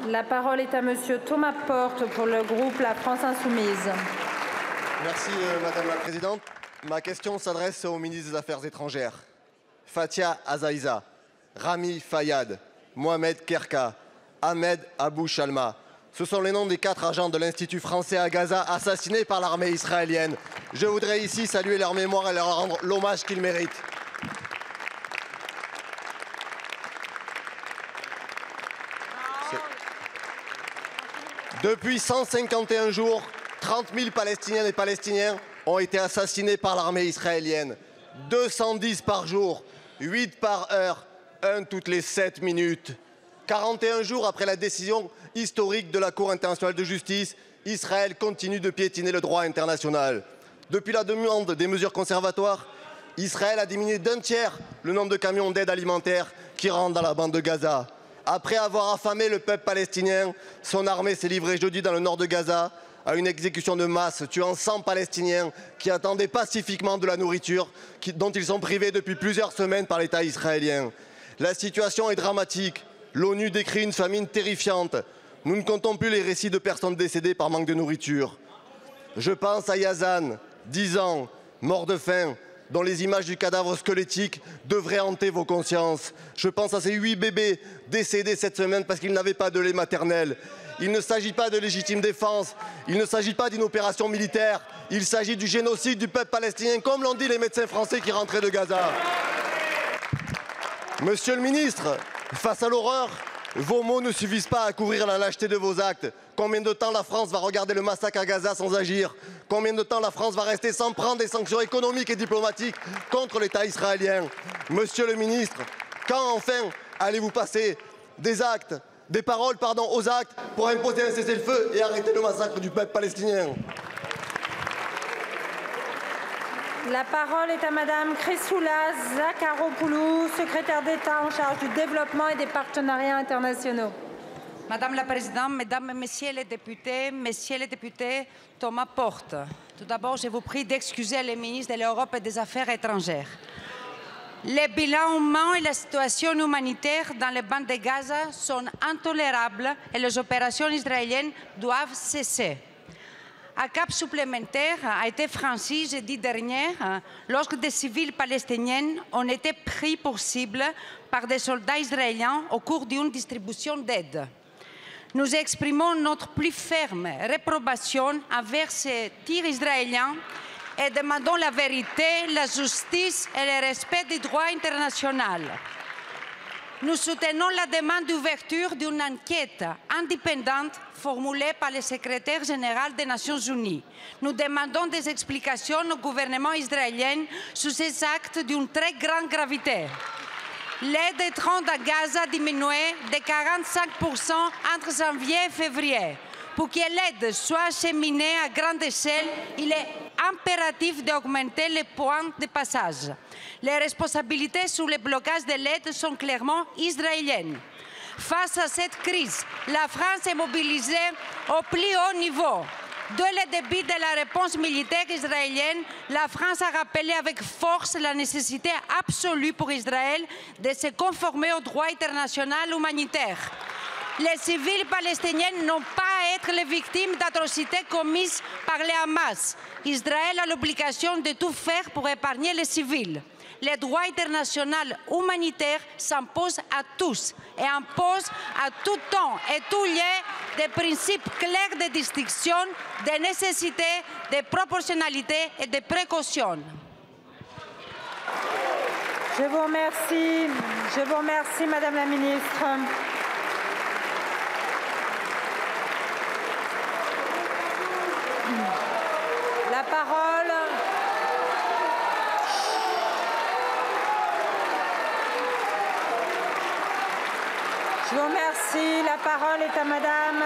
La parole est à Monsieur Thomas Porte pour le groupe La France Insoumise. Merci Madame la Présidente. Ma question s'adresse au ministre des Affaires étrangères. Fathia Azaïza, Rami Fayad, Mohamed Kerka, Ahmed Abou Shalma. Ce sont les noms des 4 agents de l'Institut français à Gaza assassinés par l'armée israélienne. Je voudrais ici saluer leur mémoire et leur rendre l'hommage qu'ils méritent. Depuis 151 jours, 30 000 Palestiniennes et Palestiniens ont été assassinés par l'armée israélienne. 210 par jour, 8 par heure, 1 toutes les 7 minutes. 41 jours après la décision historique de la Cour internationale de justice, Israël continue de piétiner le droit international. Depuis la demande des mesures conservatoires, Israël a diminué d'1 tiers le nombre de camions d'aide alimentaire qui rentrent dans la bande de Gaza. Après avoir affamé le peuple palestinien, son armée s'est livrée jeudi dans le nord de Gaza à une exécution de masse, tuant 100 Palestiniens qui attendaient pacifiquement de la nourriture dont ils sont privés depuis plusieurs semaines par l'État israélien. La situation est dramatique. L'ONU décrit une famine terrifiante. Nous ne comptons plus les récits de personnes décédées par manque de nourriture. Je pense à Yazan, 10 ans, mort de faim, dont les images du cadavre squelettique devraient hanter vos consciences. Je pense à ces 8 bébés décédés cette semaine parce qu'ils n'avaient pas de lait maternel. Il ne s'agit pas de légitime défense, il ne s'agit pas d'une opération militaire, il s'agit du génocide du peuple palestinien, comme l'ont dit les médecins français qui rentraient de Gaza. Monsieur le ministre, face à l'horreur, vos mots ne suffisent pas à couvrir la lâcheté de vos actes. Combien de temps la France va regarder le massacre à Gaza sans agir? Combien de temps la France va rester sans prendre des sanctions économiques et diplomatiques contre l'État israélien? Monsieur le ministre, quand enfin allez-vous passer des paroles aux actes pour imposer un cessez-le-feu et arrêter le massacre du peuple palestinien? La parole est à Madame Chrysoula Zakharopoulou, secrétaire d'État en charge du développement et des partenariats internationaux. Madame la Présidente, Mesdames et Messieurs les députés, Thomas Porte. Tout d'abord, je vous prie d'excuser le ministre de l'Europe et des Affaires étrangères. Les bilans humains et la situation humanitaire dans les bandes de Gaza sont intolérables et les opérations israéliennes doivent cesser. Un cap supplémentaire a été franchi jeudi dernier lorsque des civils palestiniens ont été pris pour cible par des soldats israéliens au cours d'une distribution d'aide. Nous exprimons notre plus ferme réprobation envers ces tirs israéliens et demandons la vérité, la justice et le respect du droit international. Nous soutenons la demande d'ouverture d'une enquête indépendante formulée par le secrétaire général des Nations Unies. Nous demandons des explications au gouvernement israélien sur ces actes d'une très grande gravité. L'aide étrangère à Gaza a diminué de 45% entre janvier et février. Pour que l'aide soit acheminée à grande échelle, il est impératif d'augmenter les points de passage. Les responsabilités sur le blocage de l'aide sont clairement israéliennes. Face à cette crise, la France est mobilisée au plus haut niveau. Dès le début de la réponse militaire israélienne, la France a rappelé avec force la nécessité absolue pour Israël de se conformer au droit international humanitaire. Les civils palestiniens n'ont pas à être les victimes d'atrocités commises par le Hamas. Israël a l'obligation de tout faire pour épargner les civils. Le droit international humanitaire s'impose à tous et impose à tout temps et tout lieu des principes clairs de distinction, de nécessité, de proportionnalité et de précaution. Je vous remercie, Madame la Ministre. La parole. Je vous remercie. La parole est à Madame